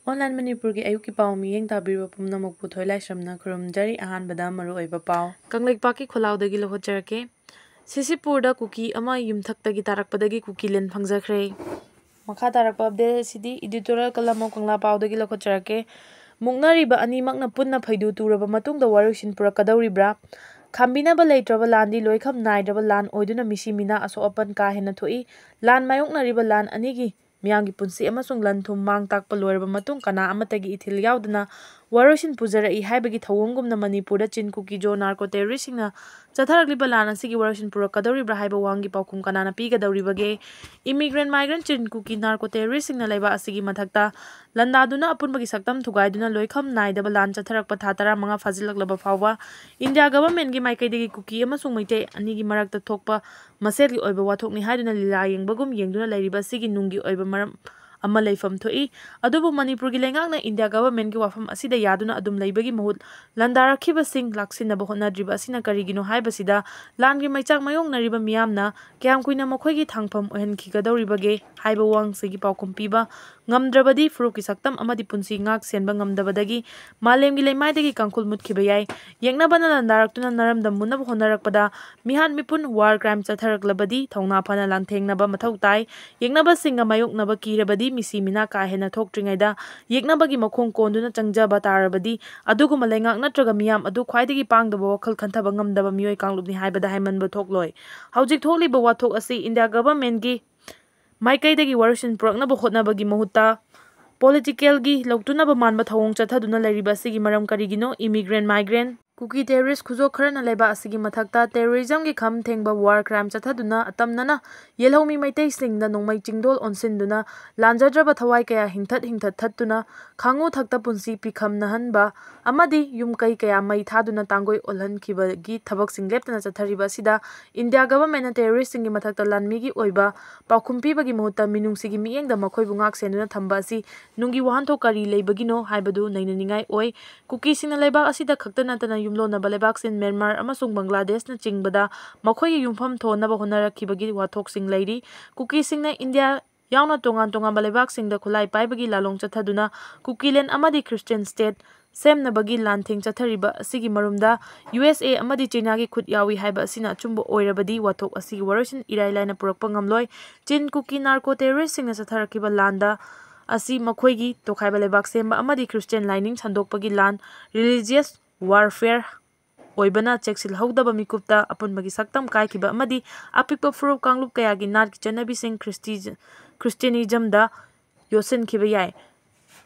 Online Manipur की अयुक्की पाव मियेंग ताबिरबा पुमनमकपु थोइलाइश्रमना खुरुमजरी अहानबदा मरुओइबा पाव कंगलेकपाकी खोलाउदगी लहोचरके Ccpur Da Kuki ama yumthaktagi tarakpadagi kuki len phangjakhre makha tarakpa update sidi editorial kalamo kangla pawdagi lakhocharake muknariba ani makna punna Feitu Turaba Matungda Waroisin purakadauribra khambinaba leitraba landi loikham naidraba lan oiduna misi mina aso apan ka hena thoi lan mayoknariba lan anigi miyamgi punsi amasung lan thum mang takpa loiraba matung kana amatagi ithil yauduna Waroisin pujarai haibagi thawongumna manipurda chin kuki jo narco terroristsingna chatharakliba lan asigi Waroisin purakadauribra haiba wangi paukum kanana pigadauribage immigrant migrant chin kuki narco terroristsingna laiba asigi mathakta landaduna apunbagi saktam thugaiduna loikham naidaba lan chatharakpa thatara manga fajilaklaba fawba India government gi maikaidagi kuki amasung meitei anigi marakta thokpa masetgi oiba wathokni haiduna lila yengbagum yengduna lairiba asigi nungi oiba maram ama leifam thoi adubu manipur gi lengakna India government gi wafam asida yaduna adum leibagi mahut landarakhiba sing laksinaba honadriba asina karigino haibasida langi maichak mayong nariba miyamna kyam kuina mokhoigi thangpham ohenki gadoribage haiba wang sigi paukum piba ngamdrabadi furuki saktam amadi punsi ngak senba ngamdabadagi malemgi leimaidagi kangkul mutkhiba yai yengnabana landaraktuna naramda munab honarakpada mihan mipun war crime chatharaklabadi thongna phana langthengnaba mathau tai yengnaba singa mayoknaba kirabadi misi mina ka hena thoktringaida yeknabagi makhong konduna changjaba tarabadi aduguma lengak natraga miyam adu khwaidagi pangdaba wakhal khantaba ngamdaba miyoi kanglupni haibada haimanba thokloi haujik thokliba wathok asi India government gi maikaidagi Waroisin puraknaba hotnabagi mahutta political gi lautunaba manba thawong chathaduna lairiba sigi maram karigino immigrant migrant Kuki terrorist kuzo kharana leba asigi mathakta terrorism gi kham thengba war crime chathaduna atamnana yelhomi meitei singda nongmai chingdol onsinduna lanjadraba thawai kaya hingthat thattuna khangu thakta punsi pikham nahanba amadi yumkai kaya mai thaduna tangoi olhan khibagi thabak singleptana chathariba sida India government na terrorist singi mathakta lanmi gi oiba paukhumpi bagi mohutta minung sigi miyengda makhoi bungak senduna thamba asi nungi wahanto kari leibagino haibadu nainaningai oi Kuki singna leba asida khaktana tana yumlona balebaksin Myanmar amasung Bangladesh na chingbada makhoi yumpham thonaba honarakibagi wathok sing leiri Kuki singna India yauna tongan balebaksin da khulai paibagi lalong chathaduna Kukilen amadi Christian state semnabagi lantheng chathariba asigi marumda USA amadi China gi khut yawi haiba asina chumbo oirabadi wathok asigi Waroisin irailaina purakpa ngamloi chin Kuki narco terrorist singna chatharakiba landa asi makhoigi tokhaiba lebak semba amadi Christian lining sandokpagi lan religious warfare oibana cheksil hogdaba mikupta apunbagi saktam kaikiba amadi apikpa furup kanglup kayagi nat ki chanabi sing Christianism da yosen khiba yai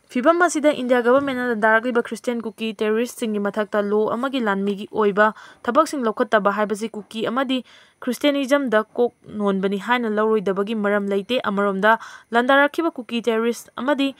Fibam asida India government na darakliba Christian Kuki terrorist singi mathakta law amagi lanmigi oiba thabak sing lokhattaba haibasi Kuki amadi Christianism da kok nonbani haina lawroidabagi maram leite amaromda landarakhiba Kuki terrorist amadi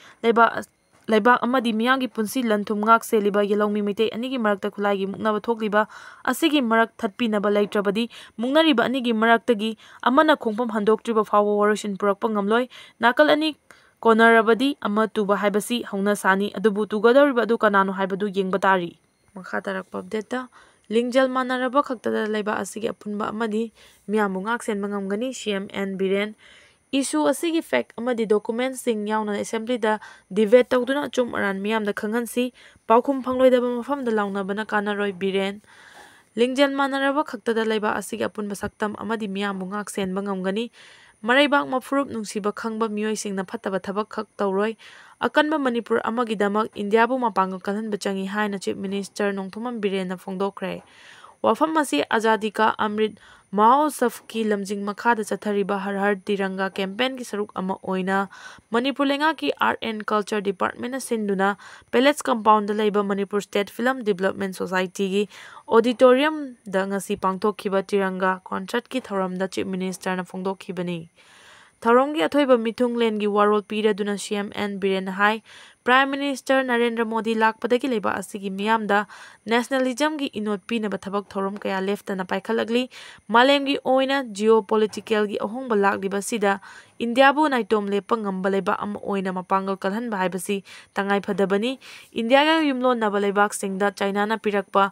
Laibak amadi miyangi punsi lanthum ngak seliba yelongmi meitei anigi marakta khulaigi muknaba thokliba asigi marak thatpinaba leitrabadi muknariba anigi maraktagi amana khongpam handoktriba fawo Waroisin purakpa ngamloi nakal ani konarabadi ama tuba haibasi hauna sani adubu tugadoriba adu kanano haibadu yengba tari makha tarakpa update lingjal manaraba khaktada laiba asigi apunba amadi miyamu ngak senba ngamgani CMN Biren issue asigi fact amadi documents sing yauna assembly da debate tawduna chum aran miyam da khangansi paukhum phangloidaba mafamda launabana kanaroi Biren lingjan manaraba khaktada laiba asigi apunba saktam amadi miyamu ngak senba ngamgani maraibak mafurup nungsiba khangba miyoi singna phattaba thabak khak tawroi akanba Manipur amagidamak India bu mapangal kanhanba changi haina chief minister nongthomam Biren na phongdokre wafam asi azadi ka amrit mahotsav ki lamjing makhada chathariba har har tiranga campaign ki saruk ama oina Manipur lenga ki art and culture department na sinduna pellets compound da leiba Manipur state film development society gi auditorium da ngasi pangthokhiba tiranga concert ki thoram da chief minister na phongdokhibani Tharonggi athoiba mithunglen gi warol piraduna CMN Biren hai Prime Minister Narendra Modi lakpadagi leba asigi miyamda nationalism gi inot pinaba thabak thorom kaya left na paikhalagli malem gi oina geopolitical gi ahongba lakliba sida India bu naitom lepang ngamba leba am oina mapangal kalhan bai basi tangai phadabani India ga yumlo na balebak singda China na pirakpa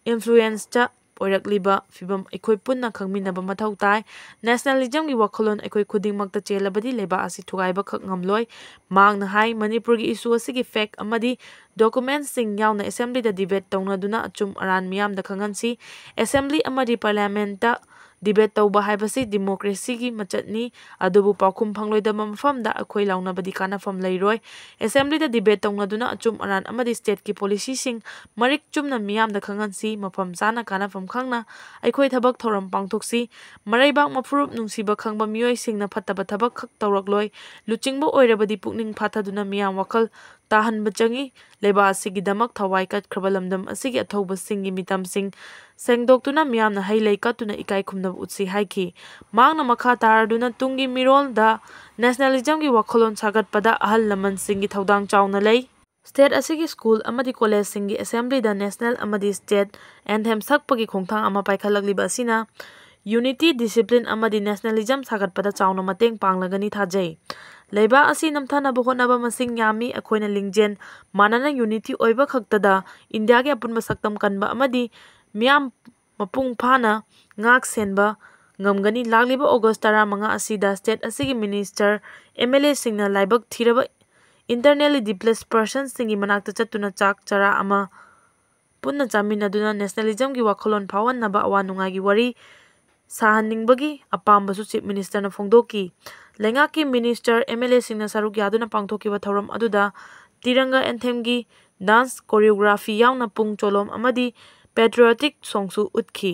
influence ta ꯑꯣꯏꯔꯛꯂꯤꯕ ꯐꯤꯚꯝ ꯑꯩꯈꯣꯏ ꯄꯨꯟꯅ ꯈꯪꯃꯤꯟꯅꯕ ꯃꯊꯧ ꯇꯥꯏ꯫ ꯅꯦꯁꯅꯦꯂꯤꯖꯝꯒꯤ ꯋꯥꯈꯜꯂꯣꯟ ꯑꯩꯈꯣꯏ ꯈꯨꯗꯤꯡꯃꯛꯇ ꯆꯦꯜꯂꯕꯗꯤ ꯂꯩꯕꯥꯛ ꯑꯁꯤ ꯊꯨꯒꯥꯏꯕꯈꯛ ꯉꯝꯂꯣꯏ꯫ ꯃꯍꯥꯛꯅ ꯍꯥꯏ ꯃꯅꯤꯄꯨꯔꯒꯤ ꯏꯁꯨ ꯑꯁꯤꯒꯤ ꯐꯦꯛ ꯑꯃꯗꯤ ꯗꯣꯀꯨꯃꯦꯟꯇꯁꯤꯡ ꯌꯥꯎꯅ ꯑꯦꯁꯦꯝꯕ꯭ꯂꯤꯗ ꯗꯤꯕꯦꯠ ꯇꯧꯅꯗꯨꯅ ꯑꯆꯨꯝ ꯑꯔꯥꯟ ꯃꯤꯌꯥꯝꯗ ꯈꯪꯍꯟꯁꯤ꯫ ꯑꯦꯁꯦꯝꯕ꯭ꯂꯤ ꯑꯃꯗꯤ ꯄꯥꯔꯂꯤꯌꯥꯃꯦꯟꯇꯇ ꯗꯤꯕꯦꯠ ꯇꯧꯕ ꯍꯥꯏꯕꯁꯤ ꯗꯤꯃꯣꯀ꯭ꯔꯦꯁꯤꯒꯤ ꯃꯆꯠꯅꯤ, ꯑꯗꯨꯕꯨ ꯄꯥꯎꯈꯨꯝ ꯐꯪꯂꯣꯏꯗꯕ ꯃꯐꯝꯗ ꯑꯩꯈꯣꯏ ꯂꯥꯎꯅꯕꯗꯤ ꯀꯥꯟꯅꯐꯝ ꯂꯩꯔꯣꯏ꯫ ꯑꯦꯁꯦꯝꯕ꯭ꯂꯤꯗ ꯗꯤꯕꯦꯠ ꯇꯧꯅꯗꯨꯅ ꯑꯆꯨꯝ ꯑꯔꯥꯟ ꯑꯃꯗꯤ ꯁ꯭ꯇꯦꯠꯀꯤ ꯄꯣꯂꯤꯁꯤꯁꯤꯡ ꯃꯔꯤꯛ ꯆꯨꯝꯅ ꯃꯤꯌꯥꯝꯗ ꯈꯪꯍꯟꯁꯤ꯫ ꯃꯐꯝ ꯆꯥꯅ ꯀꯥꯟꯅꯐꯝ ꯈꯪꯅ ꯑꯩꯈꯣꯏ ꯊꯕꯛ ꯊꯧꯔꯝ ꯄꯥꯡꯊꯣꯛꯁꯤ꯫ ꯃꯔꯩꯕꯥꯛ ꯃꯐꯨꯔꯨꯞ ꯅꯨꯡꯁꯤꯕ ꯈꯪꯕ ꯃꯤꯑꯣꯏꯁꯤꯡꯅ ꯐꯠꯇꯕ ꯊꯕꯛ ꯈꯛ ꯇꯧꯔꯛꯂꯣꯏ꯫ ꯂꯨꯆꯤꯡꯕ ꯑꯣꯏꯔꯕꯗꯤ ꯄꯨꯛꯅꯤꯡ ꯐꯥꯊꯗꯨꯅ ꯃꯤꯌꯥꯝ ꯋꯥꯈꯜ ꯇꯥꯍꯟꯕ ꯆꯪꯏ꯫ ꯂꯩꯕꯥꯛ ꯑꯁꯤꯒꯤꯗꯃꯛ ꯊꯋꯥꯏ ꯀꯠꯈ꯭ꯔꯕ ꯂꯝꯗꯝ ꯑꯁꯤꯒꯤ ꯑꯊꯧꯕꯁꯤꯡꯒꯤ ꯃꯤꯇꯝꯁꯤꯡ ꯁꯦꯡꯗꯣꯛꯇꯨꯅ ꯃꯤꯌꯥꯝꯅ ꯍꯩ ꯂꯩ ꯀꯠꯇꯨꯅ ꯏꯀꯥꯏ ꯈꯨꯝꯅꯕ ꯎꯠꯁꯤ ꯍꯥꯏꯈꯤ꯫ ꯃꯍꯥꯛꯅ ꯃꯈꯥ ꯇꯥꯔꯗꯨꯅ ꯇꯨꯡꯒꯤ ꯃꯤꯔꯣꯜꯗ ꯅꯦꯁꯅꯦꯂꯤꯖꯝꯒꯤ ꯋꯥꯈꯜꯂꯣꯟ ꯁꯥꯒꯠꯄꯗ ꯑꯍꯜ ꯂꯃꯟꯁꯤꯡꯒꯤ ꯊꯧꯗꯥꯡ ꯆꯥꯎꯅ ꯂꯩ꯫ ꯁ꯭ꯇꯦꯠ ꯑꯁꯤꯒꯤ ꯁ꯭ꯀꯨꯜ ꯑꯃꯗꯤ ꯀꯣꯂꯦꯖꯁꯤꯡꯒꯤ ꯑꯦꯁꯦꯝꯕ꯭ꯂꯤꯗ ꯅꯦꯁꯅꯦꯜ ꯑꯃꯗꯤ ꯁ꯭ꯇꯦꯠ ꯑꯦꯟꯊꯦꯝ ꯁꯛꯄꯒꯤ ꯈꯣꯡꯊꯥꯡ ꯑꯃ ꯄꯥꯏꯈꯠꯂꯛꯂꯤꯕ ꯑꯁꯤꯅ ꯌꯨꯅꯤꯇꯤ, ꯗꯤꯁꯤꯄ꯭ꯂꯤꯟ ꯑꯃꯗꯤ ꯅꯦꯁꯅꯦꯂꯤꯖꯝ ꯁꯥꯒꯠꯄꯗ ꯆꯥꯎꯅ ꯃꯇꯦꯡ ꯄꯥꯡꯂꯒꯅꯤ ꯊꯥꯖꯩ꯫ ꯂꯩꯕꯥꯛ ꯑꯁꯤ ꯅꯝꯊꯅꯕ ꯍꯣꯠꯅꯕ ꯃꯁꯤꯡ ꯌꯥꯝꯃꯤ꯫ ꯑꯩꯈꯣꯏꯅ ꯂꯤꯡꯖꯦꯜ ꯃꯥꯟꯅꯅ ꯌꯨꯅꯤꯇꯤ ꯑꯣꯏꯕ ꯈꯛꯇꯗ ꯏꯟꯗꯤꯌꯥꯒꯤ ꯑꯄꯨꯟꯕ ꯁꯛꯇꯝ ꯀꯟꯕ ꯑꯃꯗꯤ ꯃꯤꯌꯥꯝ ꯃꯄꯨꯡ ꯐꯥꯅ ꯉꯥꯛ ꯁꯦꯟꯕ ꯉꯝꯒꯅꯤ꯫ ꯂꯥꯛꯂꯤꯕ ꯑꯣꯒꯁꯠ 15 ꯑꯁꯤꯗ ꯁ꯭ꯇꯦꯠ ꯑꯁꯤꯒꯤ ꯃꯤꯅꯤꯁꯇꯔ, ꯑꯦꯝ.ꯑꯦꯜ.ꯑꯦꯁꯤꯡꯅ ꯂꯥꯏꯕꯛ ꯊꯤꯔꯕ ꯏꯟꯇꯔꯅꯦꯜꯂꯤ ꯗꯤꯁꯄ꯭ꯂꯦꯁ ꯄꯔꯁꯟꯁꯤꯡꯒꯤ ꯃꯅꯥꯛꯇ ꯆꯠꯇꯨꯅ ꯆꯥꯛ ꯆꯔꯥ ꯑꯃ ꯄꯨꯟꯅ ꯆꯥꯃꯤꯟꯅꯗꯨꯅ ꯅꯦꯁꯅꯦꯂꯤꯖꯝꯒꯤ ꯋꯥꯈꯜꯂꯣꯟ ꯐꯥꯎꯍꯟꯅꯕ ꯑꯋꯥ ꯅꯨꯡꯉꯥꯏꯒꯤ ꯋꯥꯔꯤ ꯁꯥꯍꯟꯅꯤꯡꯕꯒꯤ ꯑꯄꯥꯝꯕꯁꯨ ꯆꯤꯐ ꯃꯤꯅꯤꯁꯇꯔꯅ ꯐꯣꯡꯗꯣꯛꯈꯤ꯫ ꯂꯩꯉꯥꯛꯀꯤ ꯃꯤꯅꯤꯁꯇꯔ, ꯑꯦꯝ.ꯑꯦꯜ.ꯑꯦꯁꯤꯡꯅ ꯁꯔꯨꯛ ꯌꯥꯗꯨꯅ ꯄꯥꯡꯊꯣꯛꯈꯤꯕ ꯊꯧꯔꯝ ꯑꯗꯨꯗ ꯇꯤꯔꯪꯒꯥ ꯑꯦꯟꯊꯦꯝꯒꯤ ꯗꯥꯟꯁ ꯀꯣꯔꯤꯌꯣꯒ꯭ꯔꯥꯐꯤ ꯌꯥꯎꯅ ꯄꯨꯡ ꯆꯣꯂꯣꯝ ꯑꯃꯗꯤ ꯄꯦꯇ꯭ꯔꯤꯌꯣꯇꯤꯛ ꯁꯣꯡꯁꯨ ꯎꯠꯈꯤ꯫